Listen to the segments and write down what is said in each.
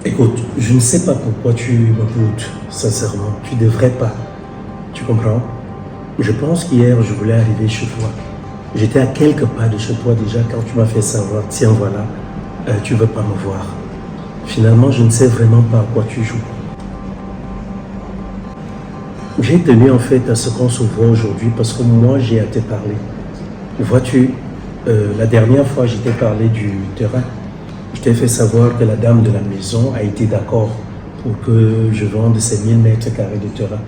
Écoute, je ne sais pas pourquoi tu me boudes, sincèrement. Tu devrais pas. Tu comprends? Je pense qu'hier, je voulais arriver chez toi. J'étais à quelques pas de chez toi déjà quand tu m'as fait savoir, tiens voilà, tu veux pas me voir. Finalement, je ne sais vraiment pas à quoi tu joues. J'ai tenu en fait à ce qu'on se voit aujourd'hui parce que moi, j'ai à te parler. Vois-tu, la dernière fois, je t'ai parlé du terrain. Je t'ai fait savoir que la dame de la maison a été d'accord pour que je vende ces 1000 mètres carrés de terrain.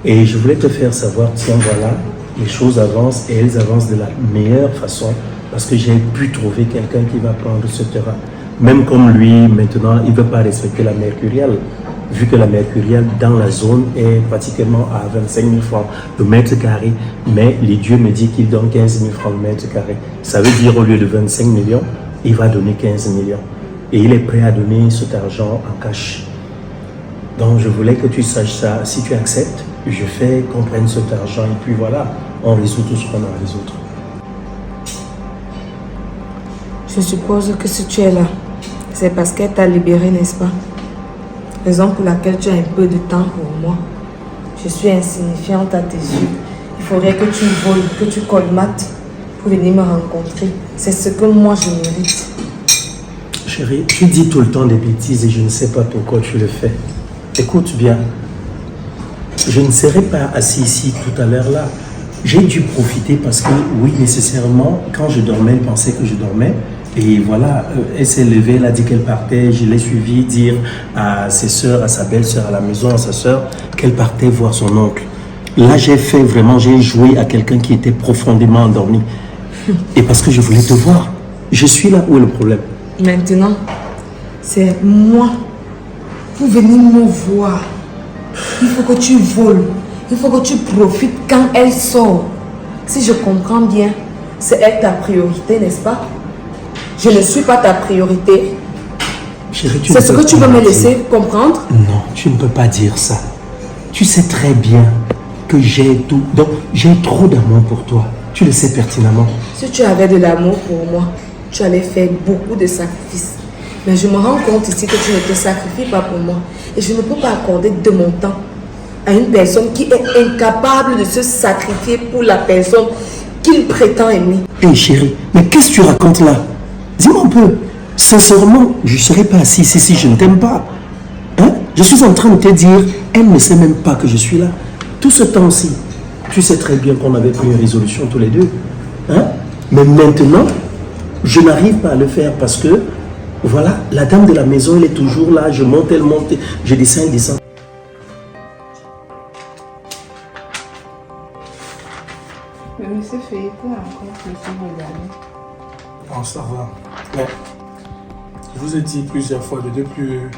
Et je voulais te faire savoir, tiens voilà, les choses avancent et elles avancent de la meilleure façon parce que j'ai pu trouver quelqu'un qui va prendre ce terrain. Même comme lui, maintenant, il ne veut pas respecter la mercuriale, vu que la mercuriale dans la zone est pratiquement à 25 000 francs le mètre carré, mais les dieux me disent qu'il donne 15 000 francs le mètre carré. Ça veut dire au lieu de 25 millions, il va donner 15 millions. Et il est prêt à donner cet argent en cash. Donc je voulais que tu saches ça. Si tu acceptes, je fais qu'on prenne cet argent et puis voilà, on résout tout ce qu'on a à résoudre. Je suppose que si tu es là, c'est parce qu'elle t'a libéré, n'est-ce pas? Raison pour laquelle tu as un peu de temps pour moi. Je suis insignifiante à tes yeux. Il faudrait que tu voles, que tu colmates pour venir me rencontrer. C'est ce que moi je mérite. Chérie, tu dis tout le temps des bêtises et je ne sais pas pourquoi tu le fais. Écoute bien, je ne serais pas assis ici tout à l'heure là. J'ai dû profiter parce que, oui, nécessairement, quand je dormais, elle pensait que je dormais. Et voilà, elle s'est levée, elle a dit qu'elle partait. Je l'ai suivi dire à ses soeurs, à sa belle-sœur, à la maison, à sa sœur, qu'elle partait voir son oncle. Là, j'ai joué à quelqu'un qui était profondément endormi. Et parce que je voulais te voir. Je suis là, où est le problème? Maintenant, c'est moi. Pour venir me voir, il faut que tu voles. Il faut que tu profites quand elle sort. Si je comprends bien, c'est elle ta priorité, n'est-ce pas? Je ne suis pas ta priorité. Chérie, c'est ce que tu veux me laisser comprendre? Non, tu ne peux pas dire ça. Tu sais très bien que j'ai tout. Donc, j'ai trop d'amour pour toi. Tu le sais pertinemment. Si tu avais de l'amour pour moi, tu allais faire beaucoup de sacrifices. Mais je me rends compte ici que tu ne te sacrifies pas pour moi. Et je ne peux pas accorder de mon temps à une personne qui est incapable de se sacrifier pour la personne qu'il prétend aimer. Hé chérie, mais qu'est-ce que tu racontes là? Dis-moi un peu. Sincèrement, je ne serais pas assis ici si je ne t'aime pas. Hein? Je suis en train de te dire, elle ne sait même pas que je suis là. Tout ce temps-ci, tu sais très bien qu'on avait pris une résolution tous les deux. Hein? Mais maintenant, je n'arrive pas à le faire parce que, voilà, la dame de la maison, elle est toujours là. Je monte, elle monte, je descends, elle descend. Mais monsieur Fayette a encore fait son regard. Bon, ça va. Mais, je vous ai dit plusieurs fois de ne plus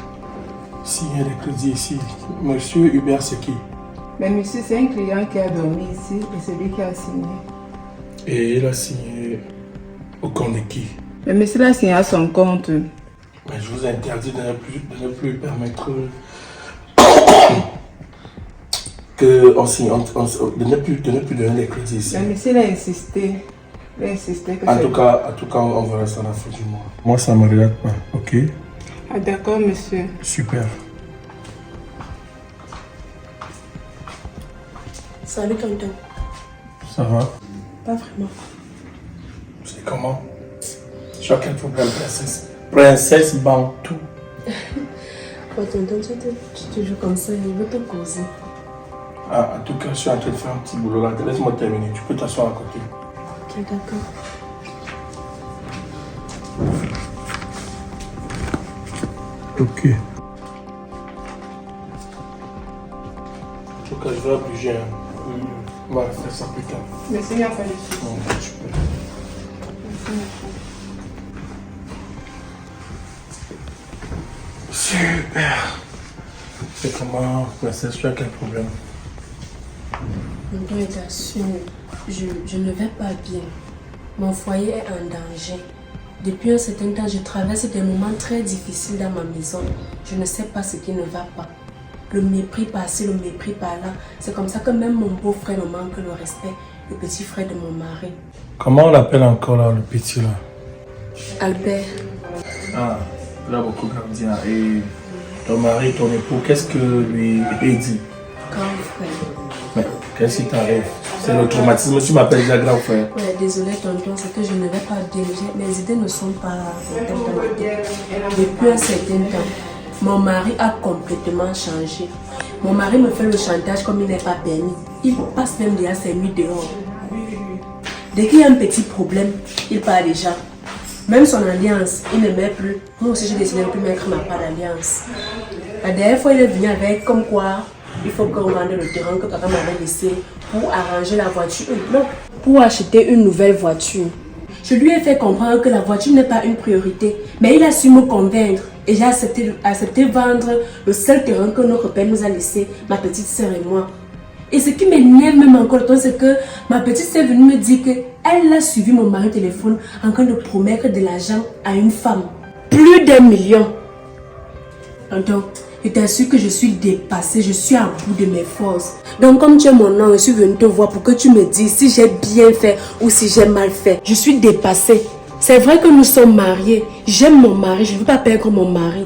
signer les crédits ici. Monsieur Hubert, c'est qui? Mais monsieur, c'est un client qui a dormi ici et c'est lui qui a signé. Et il a signé au compte de qui? Mais monsieur l'a signé à son compte. Mais je vous ai interdit de ne plus permettre que on signe, de ne plus donner les crédits ici. Mais monsieur, il a insisté. Il a insisté que En tout cas, on verra ça à la fin du mois. Moi, ça ne me regarde pas, ok? Ah, d'accord, monsieur. Super. Salut, tonton. Ça va? Pas vraiment. C'est comment? Tu as quel problème, princesse? Princesse Bantou. Oh, tonton, tu es toujours comme ça, je veux te causer. Ah, en tout cas, je suis en train de faire un petit boulot là. Laisse-moi terminer. Tu peux t'asseoir à côté. Ok, d'accord. Ok. En tout cas, je vais obliger. On va faire ça plus tard. Monsieur, il n'y a pas de souci. Bon, tu peux. Super. C'est comment, princesse, tu as quel problème? Tonton, je t'assure, je ne vais pas bien. Mon foyer est en danger. Depuis un certain temps, je traverse des moments très difficiles dans ma maison. Je ne sais pas ce qui ne va pas. Le mépris par-ci, le mépris par-là. C'est comme ça que même mon beau-frère me manque le respect. Le petit frère de mon mari. Comment on l'appelle encore là, le petit là? Albert. Ah, il a beaucoup grandi. Et ton mari, ton époux, qu'est-ce que lui est dit? Grand frère. Mais qu'est-ce qui t'arrive? C'est le traumatisme, tu m'appelles déjà grand frère. Ouais, désolé tonton, c'est que je ne vais pas diriger. Mes idées ne sont pas dans ma tête. Depuis un certain temps, mon mari a complètement changé. Mon mari me fait le chantage comme il n'est pas permis. Il passe même déjà ses nuits dehors. Dès qu'il y a un petit problème, il part déjà. Même son alliance, il ne met plus. Moi aussi, j'ai décidé de ne plus mettre ma part d'alliance. La dernière fois, il est venu avec comme quoi il faut qu'on vende le terrain que papa m'avait laissé pour arranger la voiture. Non, pour acheter une nouvelle voiture. Je lui ai fait comprendre que la voiture n'est pas une priorité. Mais il a su me convaincre. Et j'ai accepté vendre le seul terrain que notre père nous a laissé, ma petite sœur et moi. Et ce qui m'énerve même encore, c'est que ma petite sœur est venue me dire qu'elle a suivi mon mari au téléphone en train de promettre de l'argent à une femme. Plus d'1 million. Donc, je t'assure que je suis dépassée, je suis à bout de mes forces. Donc, comme tu es mon nom, je suis venue te voir pour que tu me dises si j'ai bien fait ou si j'ai mal fait. Je suis dépassée. C'est vrai que nous sommes mariés. J'aime mon mari, je ne veux pas perdre mon mari.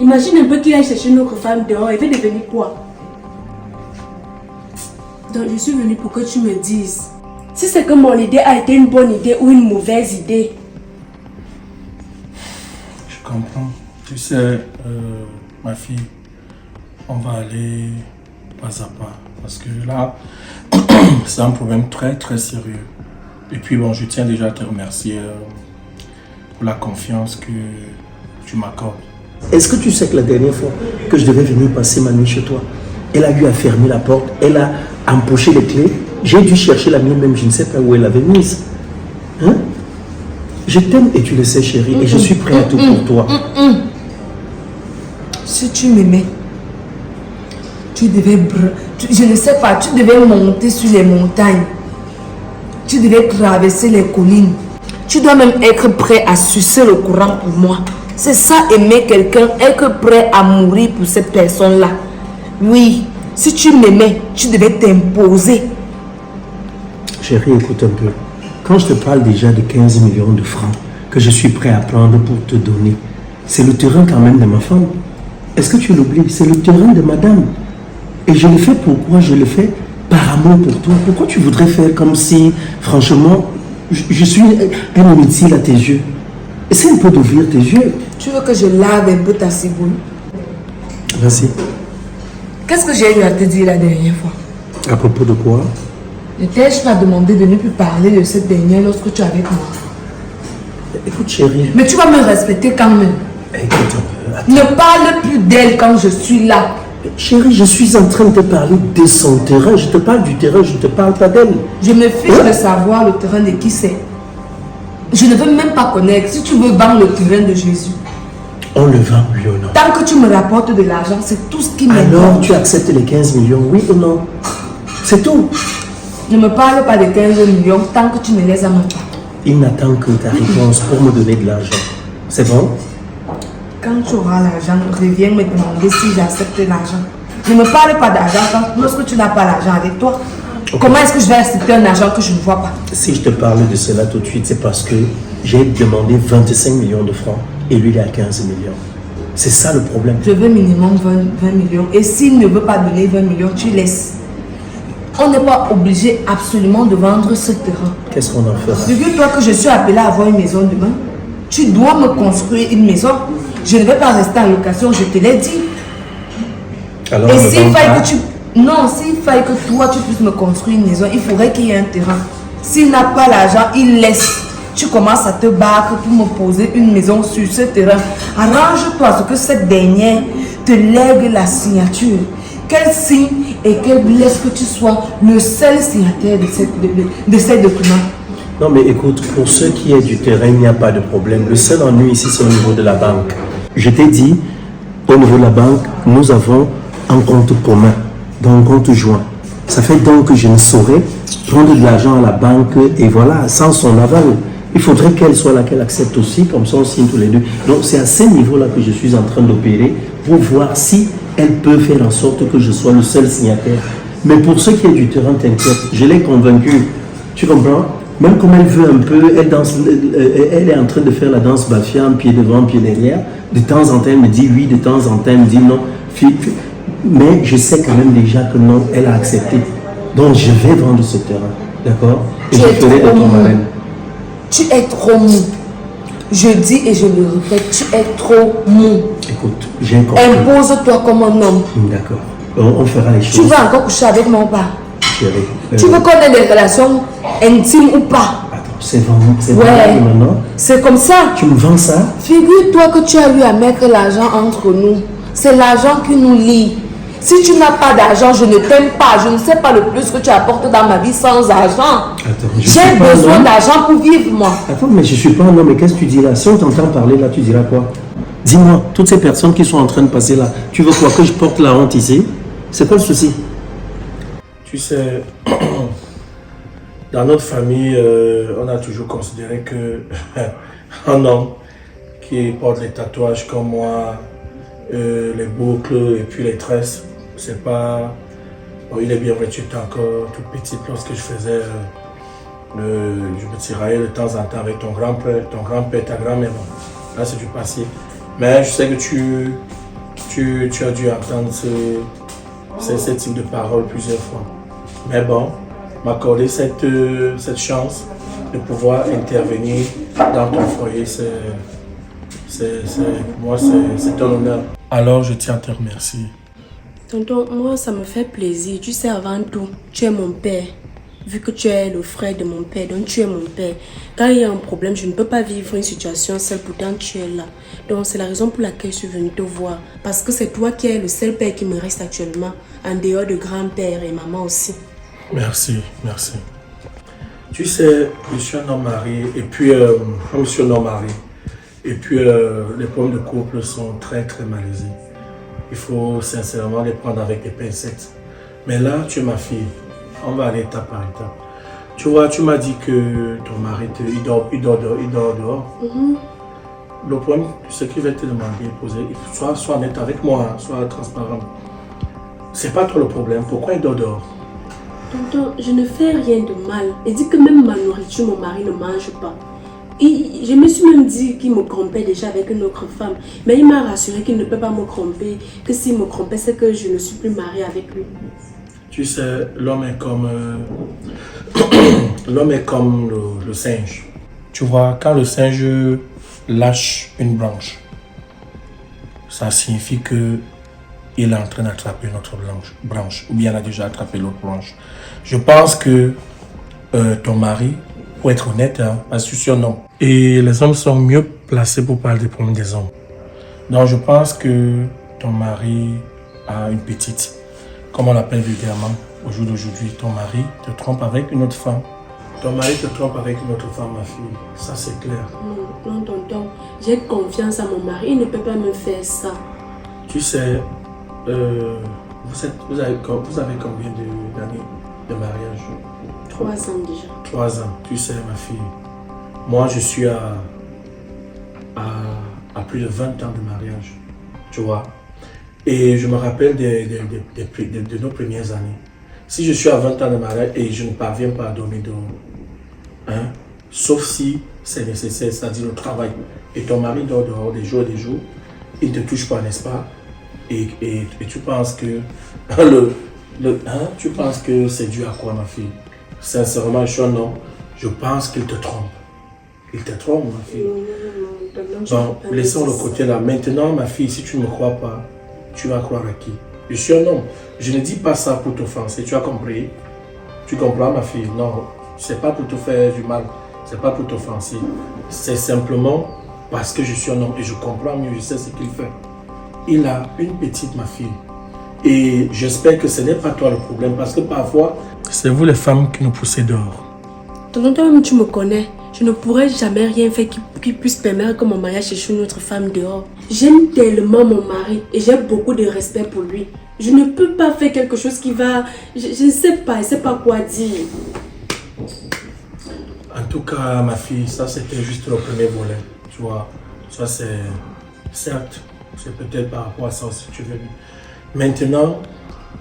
Imagine un peu qu'il aille chercher une autre femme dehors, il va devenir quoi? Donc, je suis venue pour que tu me dises si c'est que mon idée a été une bonne idée ou une mauvaise idée. Je comprends. Tu sais, ma fille, on va aller pas à pas. Parce que là, c'est un problème très très sérieux. Et puis bon, je tiens déjà à te remercier pour la confiance que tu m'accordes. Est-ce que tu sais que la dernière fois que je devais venir passer ma nuit chez toi, elle a eu à fermer la porte, elle a empoché les clés, j'ai dû chercher la mienne même, je ne sais pas où elle l'avait mise. Hein? Je t'aime et tu le sais chérie, et je suis prêt à tout pour toi. Si tu m'aimais, tu devais, je ne sais pas, tu devais monter sur les montagnes. Tu devais traverser les collines. Tu dois même être prêt à sucer le courant pour moi. C'est ça, aimer quelqu'un, être prêt à mourir pour cette personne-là. Oui, si tu m'aimais, tu devais t'imposer. Chérie, écoute un peu. Quand je te parle déjà de 15 millions de francs que je suis prêt à prendre pour te donner, c'est le terrain quand même de ma femme. Est-ce que tu l'oublies? C'est le terrain de madame. Et je le fais pourquoi? Je le fais par amour pour toi. Pourquoi tu voudrais faire comme si, franchement, je suis un inutile à tes yeux? Essaie un peu d'ouvrir tes yeux. Tu veux que je lave un peu ta ciboule? Vas-y. Qu'est-ce que j'ai eu à te dire la dernière fois? À propos de quoi? Ne t'ai-je pas demandé de ne plus parler de cette dernière lorsque tu es avec moi? Écoute chérie. Mais tu vas me respecter quand même. Écoute un peu. Ne parle plus d'elle quand je suis là. Chérie, je suis en train de te parler de son terrain. Je te parle du terrain, je ne te parle pas d'elle. Je me fiche de savoir le terrain de qui c'est. Je ne veux même pas connaître. Si tu veux vendre le terrain de Jésus, on le vend, oui ou non? tant que tu me rapportes de l'argent, c'est tout ce qui m'importe. Alors, tu acceptes les 15 millions, oui ou non? C'est tout. Ne me parle pas de 15 millions tant que tu ne les as même pas. Il n'attend que ta réponse pour me donner de l'argent. C'est bon? Quand tu auras l'argent, reviens me demander si j'accepte l'argent. Ne me parle pas d'argent lorsque tu n'as pas l'argent avec toi. Okay. Comment est-ce que je vais accepter un argent que je ne vois pas? Si je te parle de cela tout de suite, c'est parce que j'ai demandé 25 millions de francs et lui il est à 15 millions. C'est ça le problème. Je veux minimum 20 millions. Et s'il ne veut pas donner 20 millions, tu laisses. On n'est pas obligé absolument de vendre ce terrain. Qu'est-ce qu'on en fera? Figure-toi que je suis appelée à avoir une maison demain. Tu dois me construire une maison. Je ne vais pas rester en location, je te l'ai dit. Alors, et s'il faille que tu... Non, s'il faille que toi, tu puisses me construire une maison, il faudrait qu'il y ait un terrain. S'il n'a pas l'argent, il laisse. Tu commences à te battre pour me poser une maison sur ce terrain. Arrange-toi à ce que cette dernière te lègue la signature. Qu'elle signe et qu'elle laisse que tu sois le seul signataire de ces documents. Non mais écoute, pour ce qui est du terrain, il n'y a pas de problème. Le seul ennui ici, c'est au niveau de la banque. Je t'ai dit, au niveau de la banque, nous avons un compte commun, donc un compte joint. Ça fait donc que je ne saurais prendre de l'argent à la banque et voilà, sans son aval. Il faudrait qu'elle soit là, qu'elle accepte aussi, comme ça on signe tous les deux. Donc c'est à ce niveau-là que je suis en train d'opérer pour voir si elle peut faire en sorte que je sois le seul signataire. Mais pour ce qui est du terrain, t'inquiète, je l'ai convaincu. Tu comprends? Même comme elle veut un peu, elle danse, elle est en train de faire la danse Bafia, pied devant, pied derrière. De temps en temps, elle me dit oui, de temps en temps, elle me dit non. Mais je sais quand même déjà que non, elle a accepté. Donc je vais vendre ce terrain, d'accord? Et je ferai de ton marraine. Tu es trop mou. Je dis et je le répète, tu es trop mou. Écoute, j'ai compris. Impose-toi comme un homme. D'accord. On fera les choses. Tu vas encore coucher avec moi ou pas? Chérie. Tu veux qu'on ait des relations intimes ou pas? Attends, c'est vraiment Ouais. maintenant. C'est comme ça. Tu me vends ça? Figure-toi que tu as eu à mettre l'argent entre nous. C'est l'argent qui nous lie. Si tu n'as pas d'argent, je ne t'aime pas. Je ne sais pas le plus que tu apportes dans ma vie sans argent. Attends, j'ai besoin d'argent pour vivre, moi. Attends, mais je ne suis pas un homme. Mais qu'est-ce que tu dis là? Si on t'entend parler là, tu diras quoi? Dis-moi, toutes ces personnes qui sont en train de passer là, tu veux quoi? Que je porte la honte ici? C'est quoi le souci? Tu sais, dans notre famille, on a toujours considéré que un homme qui porte les tatouages comme moi, les boucles et puis les tresses, c'est pas... Bon, il est bien vrai, tu étais encore toute petite lorsque je faisais... je me tiraillais de temps en temps avec ton grand-père, ta grand-mère. Bon, là, c'est du passé. Mais je sais que tu as dû entendre ce type de paroles plusieurs fois. Mais bon, m'accorder cette chance de pouvoir intervenir dans ton foyer, pour moi, c'est un honneur. Alors, je tiens à te remercier. Tonton, moi, ça me fait plaisir. Tu sais, avant tout, tu es mon père. Vu que tu es le frère de mon père, donc tu es mon père. Quand il y a un problème, je ne peux pas vivre une situation seule, pourtant tu es là. Donc c'est la raison pour laquelle je suis venue te voir. Parce que c'est toi qui es le seul père qui me reste actuellement, en dehors de grand-père et maman aussi. Merci, merci. Tu sais, je suis un homme marié, et puis, comme je suis un homme marié, et puis les problèmes de couple sont très très malaisés. Il faut sincèrement les prendre avec des pincettes. Mais là, tu es ma fille. On va aller étape par étape. Tu vois, tu m'as dit que ton mari, il dort dehors. Le problème, ce qu'il va te demander, poser, sois honnête avec moi, sois transparent. C'est pas trop le problème. Pourquoi il dort dehors? Tonton, je ne fais rien de mal. Il dit que même ma nourriture, mon mari ne mange pas. Je me suis même dit qu'il me trompait déjà avec une autre femme. Mais il m'a rassuré qu'il ne peut pas me tromper. Que s'il me trompait, c'est que je ne suis plus mariée avec lui. Tu sais, l'homme est comme le singe. Tu vois, quand le singe lâche une branche, ça signifie que il est en train d'attraper notre branche, ou bien il a déjà attrapé l'autre branche. Je pense que ton mari, pour être honnête, parce que je suis un homme, et les hommes sont mieux placés pour parler des problèmes des hommes. Donc je pense que ton mari a une petite. Comme on l'appelle vulgairement, au jour d'aujourd'hui, ton mari te trompe avec une autre femme. Ton mari te trompe avec une autre femme, ma fille. Ça, c'est clair. Non, tonton. J'ai confiance à mon mari. Il ne peut pas me faire ça. Tu sais, vous avez combien d'années de mariage? 3 ans déjà. 3 ans. Tu sais, ma fille, moi, je suis à plus de 20 ans de mariage. Tu vois? Et je me rappelle de nos premières années. Si je suis à 20 ans de mariage et je ne parviens pas à dormir dehors, sauf si c'est nécessaire, c'est-à-dire le travail, et ton mari dort dehors des jours, il ne te touche pas, n'est-ce pas? Et tu penses que tu penses que c'est dû à quoi, ma fille? Sincèrement, je suis un homme, je pense qu'il te trompe. Il te trompe, ma fille. Bon, laissons le côté là. Maintenant, ma fille, si tu ne me crois pas, tu vas croire à qui? Je suis un homme. Je ne dis pas ça pour t'offenser. Tu as compris? Tu comprends, ma fille? Non, c'est pas pour te faire du mal. C'est pas pour t'offenser. C'est simplement parce que je suis un homme et je comprends mieux, je sais ce qu'il fait. Il a une petite, ma fille. Et j'espère que ce n'est pas toi le problème parce que parfois, c'est vous les femmes qui nous poussez dehors. Tonton, toi-même, tu me connais. Je ne pourrais jamais rien faire qui puisse permettre que mon mariage cherche une autre femme dehors. J'aime tellement mon mari et j'ai beaucoup de respect pour lui. Je ne peux pas faire quelque chose qui va... Je ne sais pas, je ne sais pas quoi dire. En tout cas, ma fille, ça c'était juste le premier volet. Tu vois, ça c'est... Certes, c'est peut-être par rapport à ça si tu veux. Maintenant,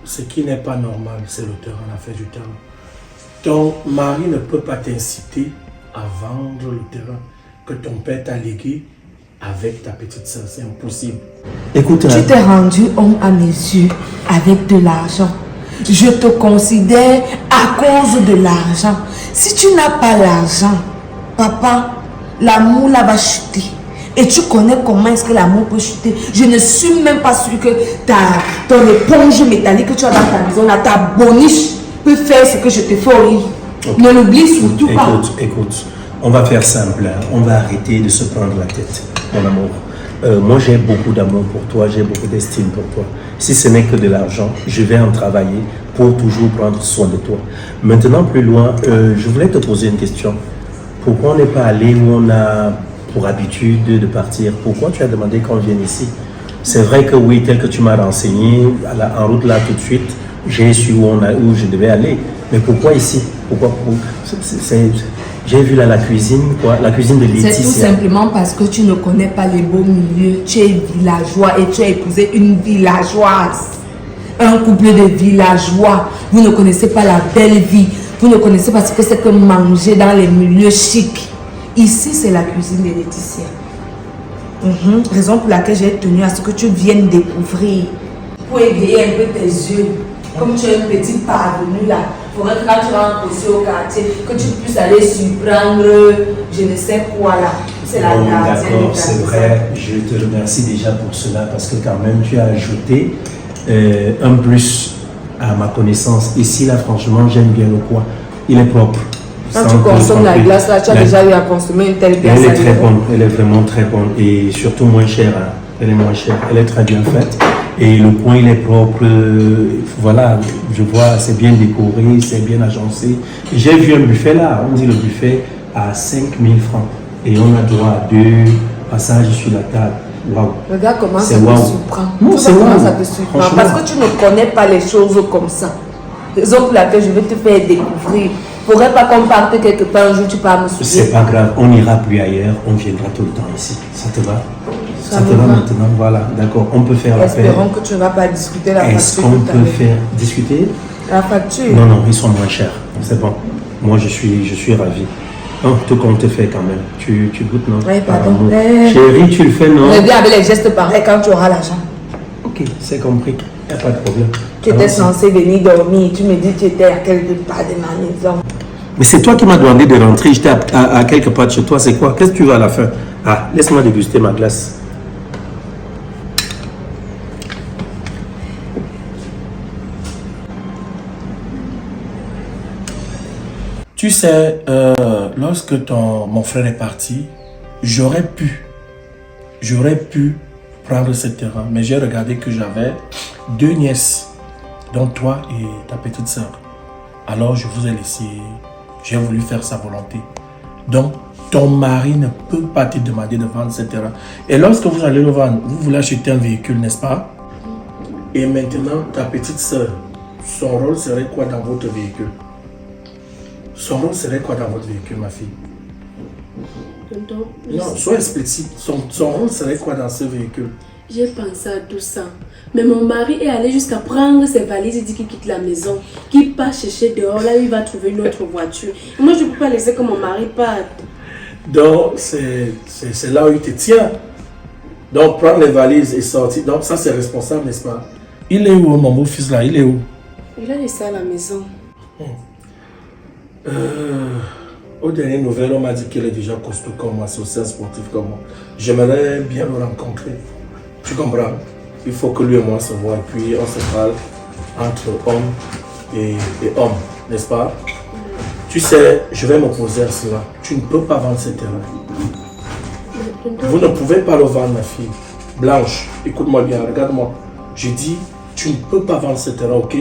ce qui n'est pas normal, c'est le terrain, la fête du terrain. ton mari ne peut pas t'inciter à vendre le terrain que ton père t'a légué avec ta petite sœur. C'est impossible. Écoute, Tu t'es rendu homme à mes yeux avec de l'argent. Je te considère à cause de l'argent. Si tu n'as pas l'argent, papa, l'amour là va chuter. Et tu connais comment est-ce que l'amour peut chuter. Je ne suis même pas sûre que ton éponge métallique que tu as dans ta maison, là, ta boniche, peut faire ce que je te fais au lit. Okay. Ne l'oublie surtout pas. Écoute, on va faire simple. Hein. On va arrêter de se prendre la tête, mon amour. Moi, j'ai beaucoup d'amour pour toi, j'ai beaucoup d'estime pour toi. Si ce n'est que de l'argent, je vais en travailler pour toujours prendre soin de toi. Maintenant, plus loin, je voulais te poser une question. Pourquoi on n'est pas allé où on a pour habitude de partir? Pourquoi tu as demandé qu'on vienne ici? C'est vrai que oui, tel que tu m'as renseigné, en route là tout de suite, j'ai su où je devais aller. Mais pourquoi ici? Pourquoi j'ai vu là la cuisine, quoi, la cuisine de Laetitia. C'est tout simplement parce que tu ne connais pas les beaux milieux. Tu es villageois et tu as épousé une villageoise. Un couple de villageois. Vous ne connaissez pas la belle vie. Vous ne connaissez pas ce que c'est que manger dans les milieux chics. Ici, c'est la cuisine de Laetitia. Raison pour laquelle j'ai tenu à ce que tu viennes découvrir. Pour égayer un peu tes yeux. Comme tu es un petit parvenu là. Pour que quand tu rentres aussi au quartier, que tu puisses aller surprendre je ne sais quoi là. C'est la gardienne. D'accord, c'est vrai. Je te remercie déjà pour cela parce que quand même tu as ajouté un plus à ma connaissance. Ici là, franchement, j'aime bien le coin. Il est propre. Quand tu consommes la glace là, tu as déjà eu à consommer une telle glace. Elle est très bonne, elle est vraiment très bonne et surtout moins chère. Hein. Elle est moins chère, elle est très bien faite. Et le coin, il est propre. Voilà, je vois, c'est bien décoré, c'est bien agencé. J'ai vu un buffet là, on dit le buffet à 5 000 francs. Et on a droit à 2 passages sur la table. Waouh. Regarde comment ça te surprend. Non, c'est comment wow. Ça te surprend. Franchement. Parce que tu ne connais pas les choses comme ça. Raison pour laquelle je vais te faire découvrir. Il ne faudrait pas qu'on parte quelque part un jour, tu pars me suivre. C'est pas grave, on n'ira plus ailleurs, on viendra tout le temps ici. Ça te va? Ça te va maintenant? Voilà, d'accord. On peut faire la paix. Espérons que tu ne vas pas discuter la facture. Est-ce qu'on peut faire discuter? La facture? Non, ils sont moins chers. C'est bon. Moi, je suis ravi. Oh, tout compte fait quand même. Tu goûtes, non? Oui, pardon. Chérie, tu le fais, non? Reviens avec les gestes pareils quand tu auras l'argent. Ok, c'est compris. Il n'y a pas de problème. Tu étais censé venir dormir. Tu me dis que tu étais à quelque part de ma maison. Mais c'est toi qui m'as demandé de rentrer. J'étais à quelque part de chez toi. C'est quoi? Qu'est-ce que tu veux à la fin? Ah, laisse-moi déguster ma glace. Tu sais, lorsque mon frère est parti, j'aurais pu prendre ce terrain, mais j'ai regardé que j'avais 2 nièces, dont toi et ta petite sœur. Alors je vous ai laissé, j'ai voulu faire sa volonté. Donc, ton mari ne peut pas te demander de vendre ce terrain. Et lorsque vous allez le vendre, vous voulez acheter un véhicule, n'est-ce pas? Et maintenant, ta petite sœur, son rôle serait quoi dans votre véhicule? Son rôle serait quoi dans votre véhicule, ma fille? Tonton, Non, sois explicite. Son rôle serait quoi dans ce véhicule? j'ai pensé à tout ça. Mais mon mari est allé jusqu'à prendre ses valises et dit qu'il quitte la maison, qu'il part chercher dehors. Là, il va trouver une autre voiture. Et moi, je ne peux pas laisser que mon mari parte. Donc, c'est là où il te tient. Donc, prendre les valises et sortir. Donc, ça, c'est responsable, n'est-ce pas? Il est où, mon beau-fils, là? Il est où? Il a laissé à la maison. Aux dernières nouvelles, on m'a dit qu'il est déjà costaud comme moi, c'est aussi un sportif comme moi. J'aimerais bien le rencontrer. Tu comprends? Il faut que lui et moi se voient et puis on se parle entre hommes et hommes, n'est-ce pas? Tu sais, je vais m'opposer à cela. Tu ne peux pas vendre ce terrain. Vous ne pouvez pas le vendre, ma fille. Blanche, écoute-moi bien, regarde-moi. Je dis, tu ne peux pas vendre ce terrain, ok?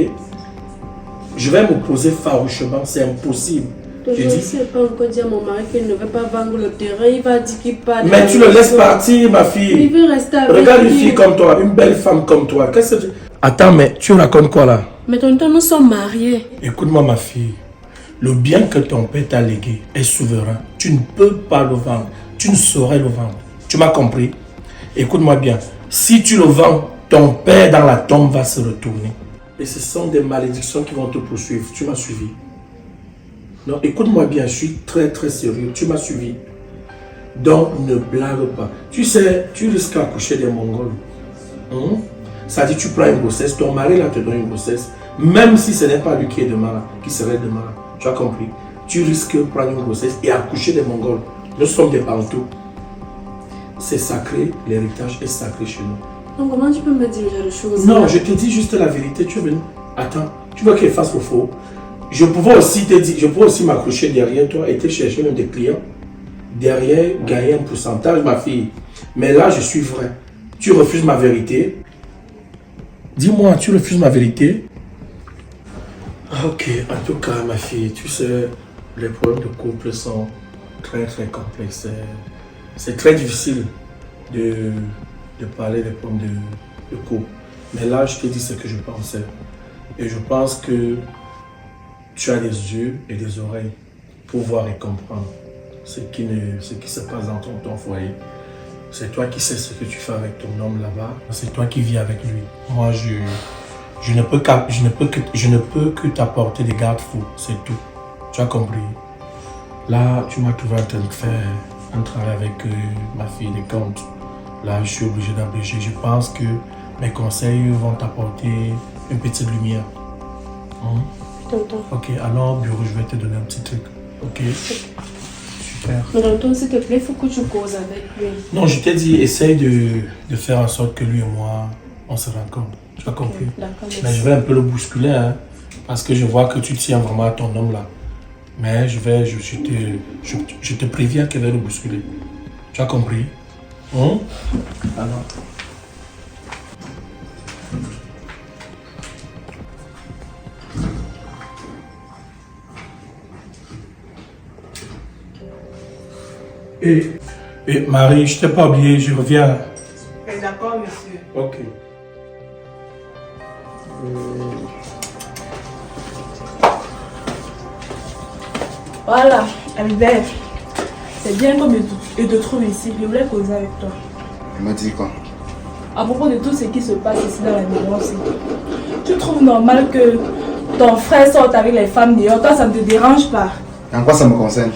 Je vais m'opposer farouchement, c'est impossible. Je ne sais pas encore dire à mon mari qu'il ne veut pas vendre le terrain. Il va dire qu'il part. Mais tu le laisses partir, ma fille. Il veut rester avec Regarde lui. une fille comme toi, une belle femme comme toi. Qu'est-ce que tu... Attends, mais tu racontes quoi là? Mais tonton, nous sommes mariés. Écoute-moi, ma fille. Le bien que ton père t'a légué est souverain. Tu ne peux pas le vendre. Tu ne saurais le vendre. Tu m'as compris? Écoute-moi bien. Si tu le vends, ton père dans la tombe va se retourner. Et ce sont des malédictions qui vont te poursuivre. Tu m'as suivi? Non, écoute-moi bien, je suis très très sérieux. Tu m'as suivi. Donc, ne blague pas. Tu sais, tu risques d'accoucher des Mongols. Ça dit, tu prends une grossesse, ton mari là te donne une grossesse, même si ce n'est pas lui qui est demain là, qui serait demain là. Tu as compris? Tu risques de prendre une grossesse et accoucher des Mongols. Nous sommes des Bantous. C'est sacré, l'héritage est sacré chez nous. Donc comment tu peux me dire ce genre de choses? Non, je te dis juste la vérité. Tu es venu. Attends, tu veux qu'elle fasse au faux? Je pouvais aussi te dire, je pouvais aussi m'accrocher derrière toi et te chercher même des clients. Derrière, gagner un pourcentage, ma fille. Mais là, je suis vrai. Tu refuses ma vérité. Dis-moi, tu refuses ma vérité? Ok, en tout cas, ma fille, tu sais, les problèmes de couple sont très très complexes. C'est très difficile de parler des problèmes de couple. Mais là, je te dis ce que je pensais. Et je pense que tu as des yeux et des oreilles pour voir et comprendre ce qui se passe dans ton foyer. C'est toi qui sais ce que tu fais avec ton homme là-bas. C'est toi qui vis avec lui. Moi, je ne peux que t'apporter des garde-fous. C'est tout. Tu as compris? Là, tu m'as trouvé en train de faire un travail avec ma fille des comptes. Là, je suis obligé d'abréger. Je pense que mes conseils vont t'apporter une petite lumière. Tonton. Ok, alors au bureau, je vais te donner un petit truc. Ok? Super. Mais tonton, s'il te plaît, il faut que tu causes avec lui. Non, je t'ai dit, essaye de faire en sorte que lui et moi, on se rencontre. Tu as compris? D'accord, Mais je vais un peu le bousculer, hein, parce que je vois que tu tiens vraiment à ton homme là. Mais je te préviens qu'elle va le bousculer. Tu as compris? Alors. Et Marie, je t'ai pas oublié, je reviens. D'accord, monsieur. Ok. Voilà, Albert. C'est bien comme je te trouve ici. Je voulais causer avec toi. Il m'a dit quoi? À propos de tout ce qui se passe ici dans la maison aussi. Tu trouves normal que ton frère sorte avec les femmes dehors? Toi, ça ne te dérange pas? En quoi ça me concerne?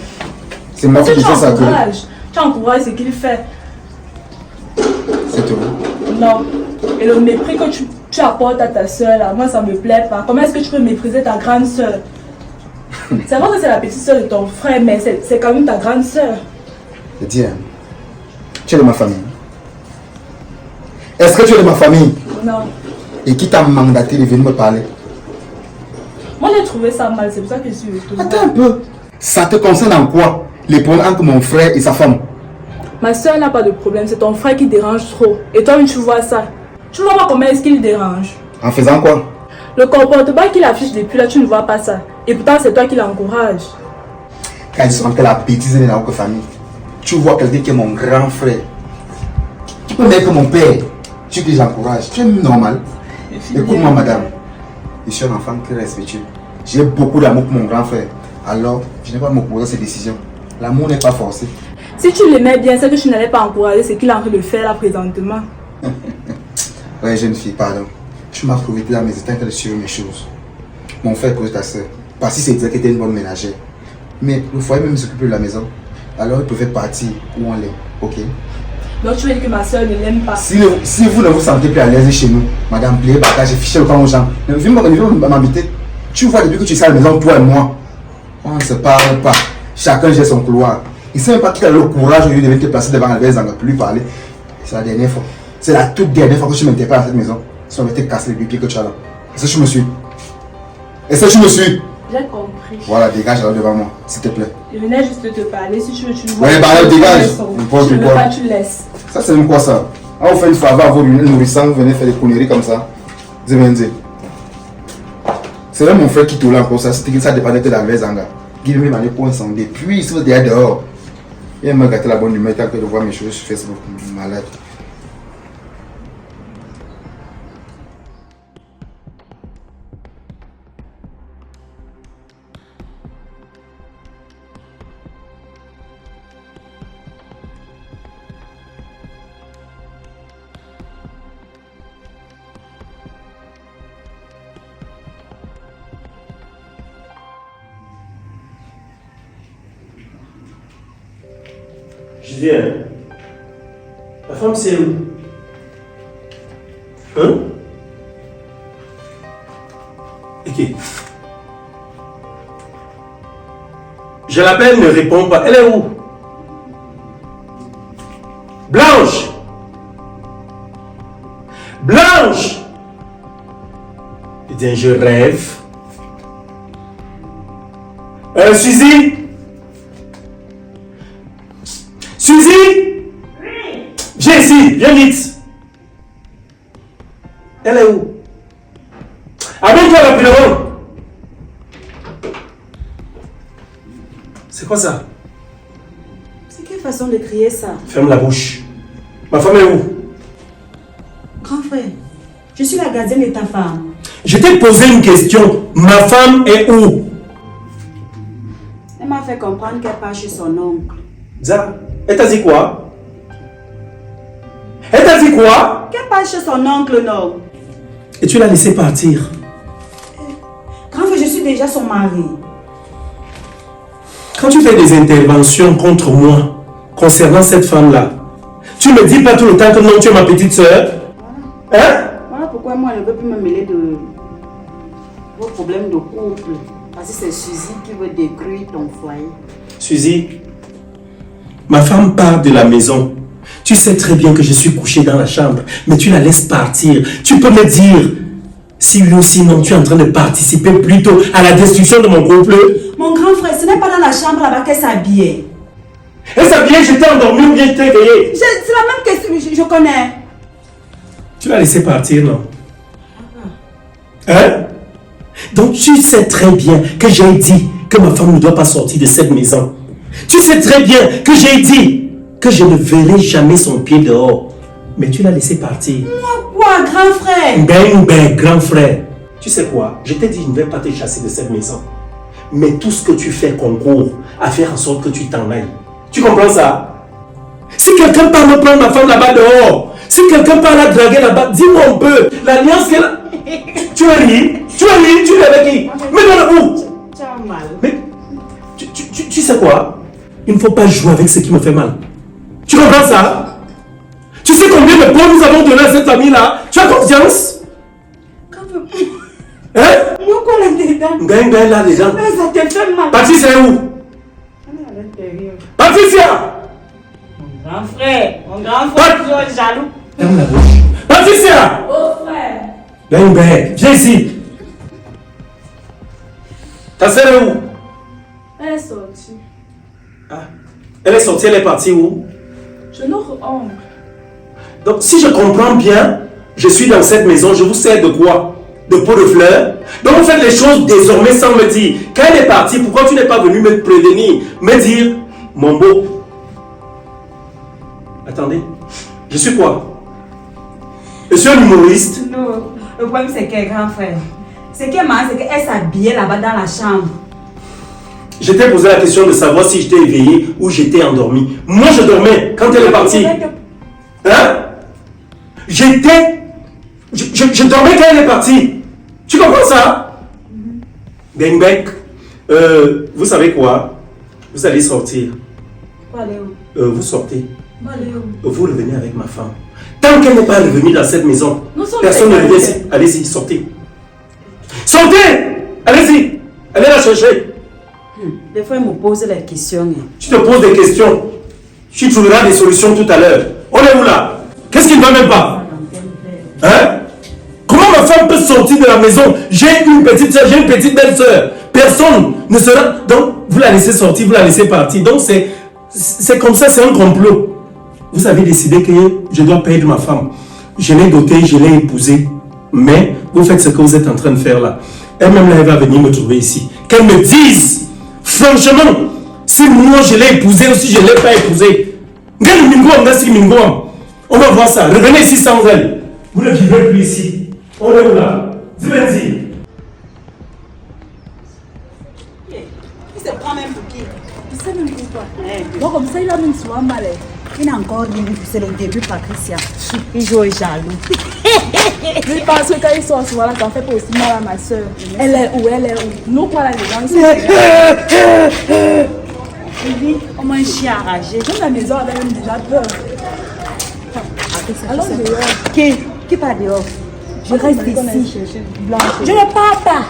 C'est moi Parce qui que fais ça que... tu encourages ce qu'il fait. C'est tout. Non. Et le mépris que tu apportes à ta soeur, là, moi, ça me plaît pas. Comment est-ce que tu peux mépriser ta grande soeur? C'est vrai que c'est la petite soeur de ton frère, mais c'est quand même ta grande soeur. Je dis, tu es de ma famille. Est-ce que tu es de ma famille? Non. Et qui t'a mandaté de venir me parler? Moi, j'ai trouvé ça mal, c'est pour ça que je suis retournée. Attends un peu. Ça te concerne en quoi? Les problèmes entre mon frère et sa femme? Ma soeur n'a pas de problème, c'est ton frère qui dérange trop. Et toi, tu vois ça. Tu vois pas comment est-ce qu'il dérange. En faisant quoi? Le comportement qu'il affiche depuis là, tu ne vois pas ça. Et pourtant, c'est toi qui l'encourage. Quand ils sont que la bêtise de notre famille, tu vois quelqu'un qui est mon grand frère, qui peut mettre mon père, tu dis j'encourage. Tu es normal. Écoute-moi, madame. Je suis un enfant très respectueux. J'ai beaucoup d'amour pour mon grand frère. Alors, je n'ai pas à m'opposer à ses décisions. L'amour n'est pas forcé. Si tu l'aimais bien, c'est que tu n'allais pas encourager ce qu'il est en train de faire là présentement. Ouais, jeune fille, pardon. Tu m'as prouvé là, mais j'étais en train de suivre mes choses. Mon frère pose ta soeur. Parce que c'est exact qu'elle était une bonne ménagère. Mais le foyer même s'occupe de la maison. Alors il pouvait partir où on l'est. Ok? Donc tu veux dire que ma soeur ne l'aime pas. Si vous ne vous sentez plus à l'aise chez nous, madame, pliez bagage et fichez le camp aux gens. Mais viens m'habiter. Tu vois, depuis que tu es à la maison, toi et moi, on ne se parle pas. Chacun gère son couloir. Il ne sait même pas qui a le courage de venir te placer devant la maison, pour lui parler. C'est la dernière fois. C'est la toute dernière fois que tu m'interpelles à cette maison. Si on était cassé les pieds que tu as là. Est-ce que tu me suis? Est-ce que tu me suis? J'ai compris. Voilà, dégage alors devant moi, s'il te plaît. Je venais juste de te parler. Si tu veux, tu le vois. Ouais, bah alors dégage. Tu ne veux pas, tu laisses. Ça, c'est même quoi ça? Ah, vous faites une faveur à vos nourrissants, vous venez faire des conneries comme ça. Zébenze. C'est même mon frère qui tourne encore ça. C'était que ça dépendait de la Zanga. Guy m'a dit pour incender. Puis, il se fait dehors. Il m'a gâté la bonne humeur tant que de voir mes choses sur Facebook. Malade. Je viens. La femme, c'est où? Hein? Ok. Je l'appelle, ne répond pas. Elle est où? Blanche! Blanche! Eh bien, je rêve. Suzy? Suzy? Oui. Viens ici, viens vite. Elle est où? Amène-toi rapidement. C'est quoi ça? C'est quelle façon de crier ça? Ferme la bouche. Ma femme est où? Grand frère, je suis la gardienne de ta femme. Je t'ai posé une question. Ma femme est où? Elle m'a fait comprendre qu'elle part chez son oncle. Ça, elle t'a dit quoi? Elle t'a dit quoi? Qu'elle part chez son oncle, non? Et tu l'as laissé partir. Grand frère, je suis déjà son mari. Quand tu fais des interventions contre moi concernant cette femme-là, tu me dis pas tout le temps que non, tu es ma petite soeur. Hein? Voilà pourquoi moi, je ne veux plus me mêler de vos problèmes de couple. Parce que c'est Suzy qui veut détruire ton foyer. Suzy, ma femme part de la maison. Tu sais très bien que je suis couché dans la chambre, mais tu la laisses partir. Tu peux me dire si oui ou sinon tu es en train de participer plutôt à la destruction de mon couple. Mon grand frère, ce n'est pas dans la chambre là-bas qu'elle s'habillait. Elle s'habillait, j'étais endormi ou bien j'étais éveillé. C'est la même question, je connais. Tu l'as laissé partir, non? Hein? Donc tu sais très bien que j'ai dit que ma femme ne doit pas sortir de cette maison. Tu sais très bien que j'ai dit que je ne verrai jamais son pied dehors. Mais tu l'as laissé partir. Moi quoi, grand frère? Ben, grand frère. Tu sais quoi? Je t'ai dit, je ne vais pas te chasser de cette maison. Mais tout ce que tu fais concourt à faire en sorte que tu t'en ailles. Tu comprends ça? Si quelqu'un part me prendre ma femme là-bas dehors, si quelqu'un part la draguer là-bas, dis-moi un peu l'alliance qu'elle a. Tu vas rire? Tu es avec qui? Mais dans le bout. Tu as mal. Mais tu sais quoi? Il ne faut pas jouer avec ce qui me fait mal. Tu comprends ça? Tu sais combien de points nous avons donné à cette famille-là? Tu as confiance? Hein? Moi quoi là-dedans? Gagne là-dedans. Ça te fait mal. Patricia est où? Elle est à l'intérieur. Patricia! Mon grand frère, tu es jaloux. Ferme la bouche. Patricia! Oh frère. Gagne, viens ici. Ta sœur est où? Elle est sortie. Ah. Elle est sortie, elle est partie où? Je notre oncle. Donc, si je comprends bien, je suis dans cette maison, je vous sers de quoi? De pot de fleurs? Donc, vous faites les choses désormais sans me dire. Quand elle est partie, pourquoi tu n'es pas venu me prévenir? Me dire, mon beau. Attendez, je suis quoi? Je suis un humoriste? Non, le problème c'est qu'elle grand frère. C'est qu'elle s'habillait là-bas dans la chambre. Je t'ai posé la question de savoir si j'étais éveillé ou j'étais endormi. Moi, je dormais quand elle est partie. Hein? Je dormais quand elle est partie. Tu comprends ça? Bang bang. Vous savez quoi? Vous allez sortir. Vous sortez. Vous revenez avec ma femme. Tant qu'elle n'est pas revenue dans cette maison, personne ne revient ici. Allez-y, sortez. Sortez! Allez-y. Allez la chercher. Des fois, elle me pose les questions. Tu te poses des questions. Tu trouveras des solutions tout à l'heure. On est où là? Qu'est-ce qui ne va même pas? Hein? Comment ma femme peut sortir de la maison? J'ai une petite soeur, j'ai une petite belle-soeur. Personne ne sera... Donc, vous la laissez sortir, vous la laissez partir. Donc, c'est comme ça, c'est un complot. Vous avez décidé que je dois perdre ma femme. Je l'ai dotée, je l'ai épousée. Mais, vous faites ce que vous êtes en train de faire là. Elle-même, là, elle va venir me trouver ici. Qu'elle me dise, franchement, si moi je l'ai épousée ou si je ne l'ai pas épousée. On va voir ça. Revenez ici sans elle. Vous ne vivrez plus ici. On est où là? Dis-moi-y. Il se prend même pour qui? Tu sais même pourquoi. Bon, comme ça, il a même souvent mal. Il a encore dit, c'est le début, Patricia. Il joue jaloux. Je pense que quand ils sont souvent là, ça fait pas aussi mal à ma soeur. Elle est où? Nous, quoi, là, les gens, ils sont suivi comme un chien enragé. Même la maison avait même déjà peur. Alors dehors. Qui part dehors? Je reste ici. Blanche. Je ne pars pas.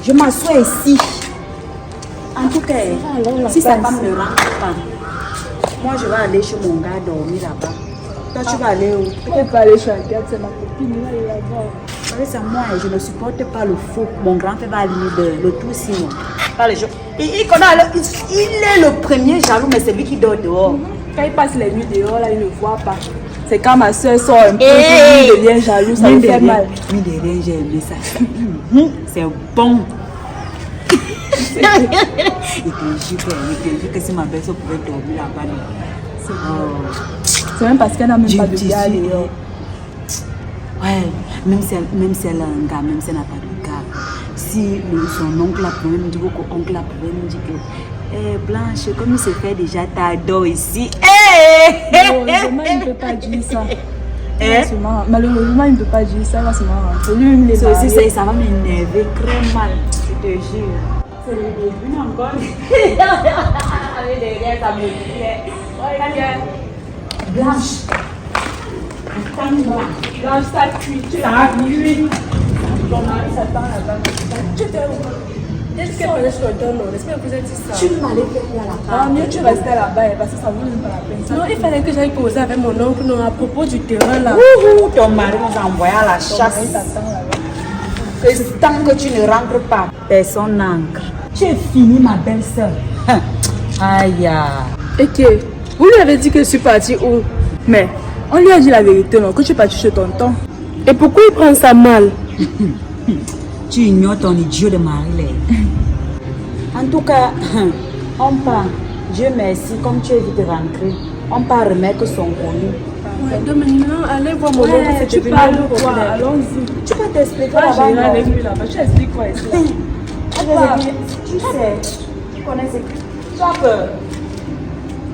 Je m'assois ici. En tout cas, si sa femme ne rentre pas, moi je vais aller chez mon gars dormir là-bas. Toi tu vas aller où? Peut-être pas aller chez la gare, c'est ma copine, là, elle est là-bas. Vous savez, c'est moi, je ne supporte pas le faux. Mon grand frère va aller le tout sinon. Pas les gens. Il est le premier jaloux, mais c'est lui qui dort dehors. Quand il passe les nuits dehors, là, il ne voit pas. C'est quand ma soeur sort un peu, il devient jaloux, ça lui fait mal. Mais derrière, j'ai aimé ça. C'est bon. Il te jure que si ma belle-sœur pouvait dormir là-bas. C'est même parce qu'elle n'a même pas de gars dehors. Ouais, même si elle a un gars, même si elle n'a pas de gars. Si son oncle a pouvait me dire que oncle a pouvait me dire que Blanche, comme il se fait déjà, t'adore ici. Malheureusement, il ne peut pas dire ça. Malheureusement, il ne peut pas dire ça, il va se rentrer. Lui-même, il est marié. Ça va m'énerver très mal, je te jure. C'est le début encore. Avec derrière, ça me plaît. Blanche. Blanche, ça cuit. Ça cuit. Ton mari s'attend là-bas. Tu t'es où? Est-ce qu'elle connaît sur le don? J'espère que vous êtes dit ça. Tu m'allais faire là-bas. Mieux tu restais là-bas parce que ça vaut même pas la peine. Non, il fallait que j'aille causer avec mon oncle à propos du terrain là. Ton mari nous a envoyé à la chasse. Tant que tu ne rentres pas, personne n'ancre. Tu es fini, ma belle-sœur. Aïe. Et que vous lui avez dit que je suis partie où? Mais on lui a dit la vérité, non, que tu es partie chez tonton. Et pourquoi il prend ça mal? Tu ignores ton idiot de mari. En tout cas, on part. Dieu merci, comme tu es vite rentré, on part remettre son connu. Ouais, donc maintenant, allez voir mon oncle, tu parles quoi? Allons-y. Tu peux t'expliquer là-bas. Tu expliques quoi ici? Tu sais, tu connais ce... Tu as peur.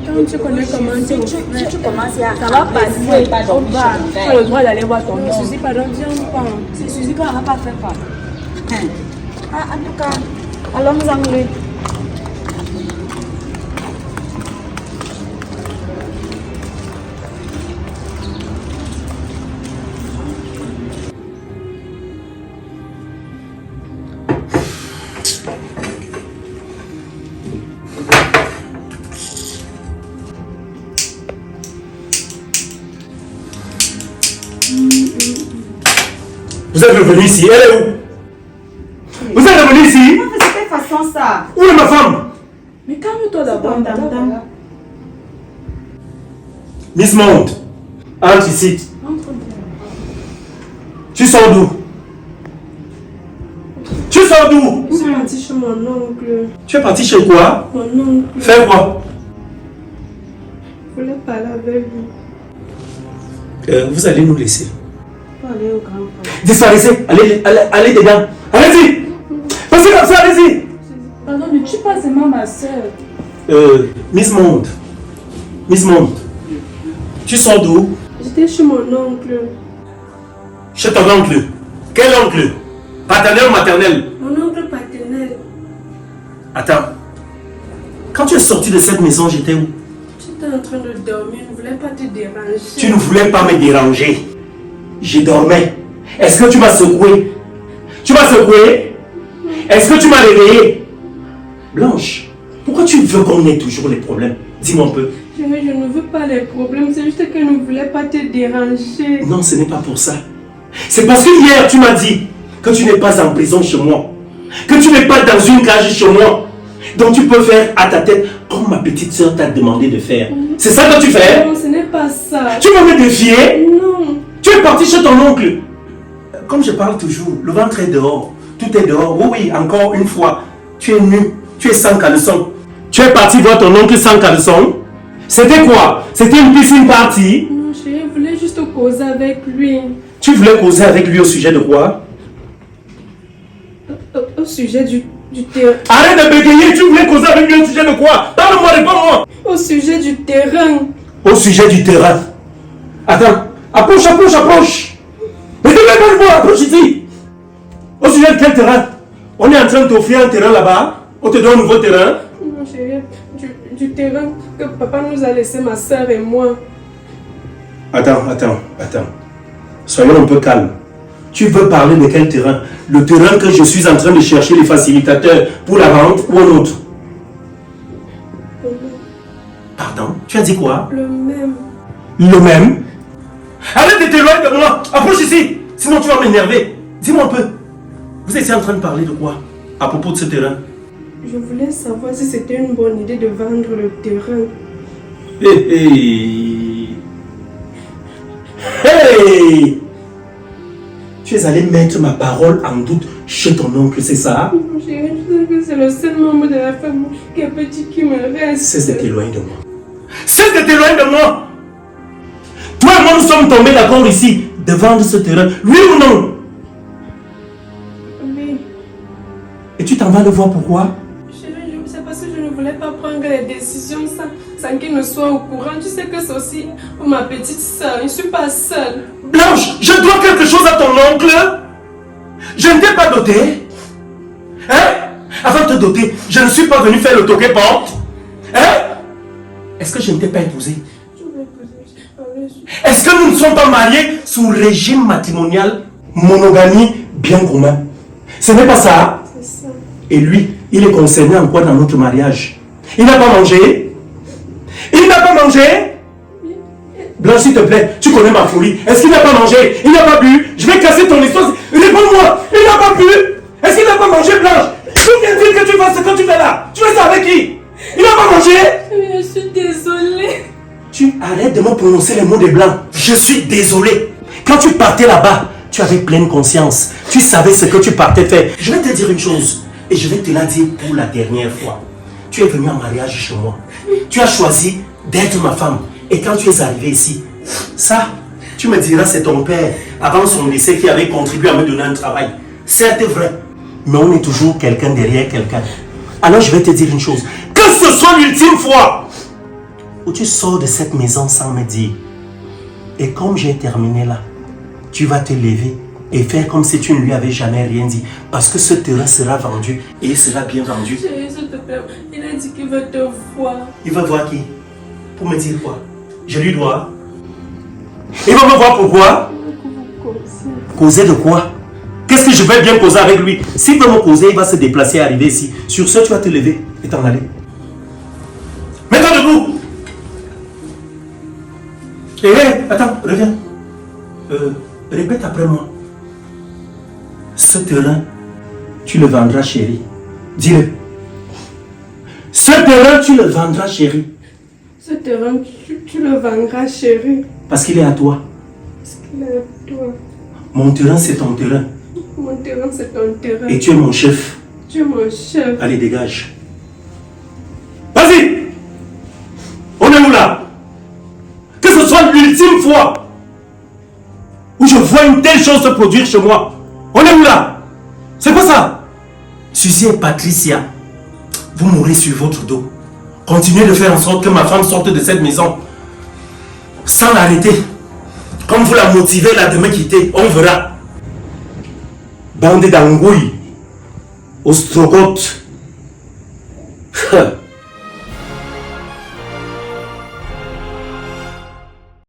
Quand tu connais comment tu commences à... Ça va passer, on va. Tu as le droit d'aller voir ton oncle. Suzy, pardon, viens, on part. C'est Suzy qu'on n'a pas fait part. En tout cas, allons anglais. Vous êtes revenu ici, elle est où? Vous êtes revenu ici? Pourquoi de cette façon ça? Où est ma femme? Mais calme-toi d'abord. Miss Monde, entre ici. Tu sors d'où? Tu sors d'où? Je suis partie chez mon oncle. Tu es parti chez quoi? Mon oncle. Faire quoi? Je voulais parler avec lui. Vous allez nous laisser. Aller au grand frère. Disparaissez, allez dedans. Allez-y. Passez comme ça, allez-y. Pardon, mais tu passes seulement ma soeur. Miss Monde. Miss Monde. Tu sors d'où? J'étais chez mon oncle. Chez ton oncle. Quel oncle? Paternel ou maternel? Mon oncle paternel. Attends. Quand tu es sorti de cette maison, j'étais où? J'étais en train de dormir, je ne voulais pas te déranger. Tu ne voulais pas me déranger. Je dormais. Est-ce que tu m'as secoué? Tu m'as secoué? Est-ce que tu m'as réveillé? Blanche, pourquoi tu veux qu'on ait toujours les problèmes? Dis-moi un peu. Je ne veux pas les problèmes, c'est juste que je ne voulais pas te déranger. Non, ce n'est pas pour ça. C'est parce que hier, tu m'as dit que tu n'es pas en prison chez moi. Que tu n'es pas dans une cage chez moi. Donc tu peux faire à ta tête comme ma petite soeur t'a demandé de faire. C'est ça que tu fais? Non, ce n'est pas ça. Tu m'avais défié? Non. Tu es parti chez ton oncle. Comme je parle toujours, le ventre est dehors. Tout est dehors. Oui, encore une fois. Tu es nu. Tu es sans caleçon. Tu es parti voir ton oncle sans caleçon. C'était quoi? C'était une piscine party? Non, je voulais juste causer avec lui. Tu voulais causer avec lui au sujet de quoi? Au sujet du terrain. Arrête de bégayer, tu voulais causer avec lui au sujet de quoi? Parle-moi, réponds-moi. Au sujet du terrain. Au sujet du terrain. Attends, approche. Mais tu ne pas le voir, approche ici. Au sujet de quel terrain? On est en train de t'offrir un terrain là-bas. On te donne un nouveau terrain. Mon chéri, du terrain que papa nous a laissé, ma soeur et moi. Attends. Soyons un peu calmes. Tu veux parler de quel terrain? Le terrain que je suis en train de chercher les facilitateurs pour la vente ou un autre? Pardon? Tu as dit quoi? Le même. Le même? Arrête de t'éloigner de moi! Approche ici! Sinon tu vas m'énerver. Dis-moi un peu. Vous étiez en train de parler de quoi à propos de ce terrain? Je voulais savoir si c'était une bonne idée de vendre le terrain. Hey! Tu es allé mettre ma parole en doute chez ton oncle, c'est ça? Mon chéri, je sais que c'est le seul membre de la famille qui est petit qui me reste. Cesse de t'éloigner de moi. Cesse de t'éloigner de moi! Toi et moi, nous sommes tombés d'accord ici de vendre ce terrain. Oui ou non? Oui. Et tu t'en vas le voir pourquoi? Chéri, c'est parce que je ne voulais pas prendre les décisions sans qu'il ne soit au courant. Tu sais que c'est aussi pour ma petite soeur. Je ne suis pas seule. Blanche, je dois quelque chose à ton oncle. Je ne t'ai pas doté. Hein? Avant de te doter, je ne suis pas venu faire le toquet porte. Hein? Est-ce que je ne t'ai pas épousé? Est-ce que nous ne sommes pas mariés sous régime matrimonial, monogamie, bien commun? Ce n'est pas ça. C'est ça. Et lui, il est concerné en quoi dans notre mariage? Il n'a pas mangé? Il n'a pas mangé? Blanche, s'il te plaît, tu connais ma folie. Est-ce qu'il n'a pas mangé? Il n'a pas bu? Je vais casser ton histoire. Réponds-moi. Il n'a pas bu? Est-ce qu'il n'a pas mangé, Blanche? D'où vient-il que tu fasses ce que tu fais là? Tu fais ça avec qui? Il n'a pas mangé? Je suis désolée. Tu arrêtes de me prononcer les mots des blancs. Je suis désolé. Quand tu partais là-bas, tu avais pleine conscience. Tu savais ce que tu partais faire. Je vais te dire une chose. Et je vais te la dire pour la dernière fois. Tu es venu en mariage chez moi. Tu as choisi d'être ma femme. Et quand tu es arrivé ici, ça, tu me diras, c'est ton père, avant son décès, qui avait contribué à me donner un travail. C'est vrai. Mais on est toujours quelqu'un derrière quelqu'un. Alors je vais te dire une chose. Que ce soit l'ultime fois où tu sors de cette maison sans me dire. Et comme j'ai terminé là, tu vas te lever et faire comme si tu ne lui avais jamais rien dit. Parce que ce terrain sera vendu et il sera bien vendu. Chérie, s'il te plaît, il a dit qu'il veut te voir. Il va voir qui? Pour me dire quoi? Je lui dois. Il va me voir pourquoi? Causer de quoi? Qu'est-ce que je vais bien causer avec lui? S'il veut me causer, il va se déplacer et arriver ici. Sur ce, tu vas te lever et t'en aller. Mets-toi debout! Attends, reviens. Répète après moi. Ce terrain, tu le vendras, chérie. Dis-le. Ce terrain, tu le vendras, chérie. Ce terrain, tu le vendras, chérie. Parce qu'il est à toi. Parce qu'il est à toi. Mon terrain, c'est ton terrain. Mon terrain, c'est ton terrain. Et tu es mon chef. Tu es mon chef. Allez, dégage. Vas-y! On est où là? Que ce soit l'ultime fois où je vois une telle chose se produire chez moi. On est où là? C'est quoi ça? Suzy et Patricia, vous mourrez sur votre dos. Continuez de faire en sorte que ma femme sorte de cette maison. Sans l'arrêter. Comme vous la motivez là de me quitter, on verra. Bande d'angouilles, ostrogoth.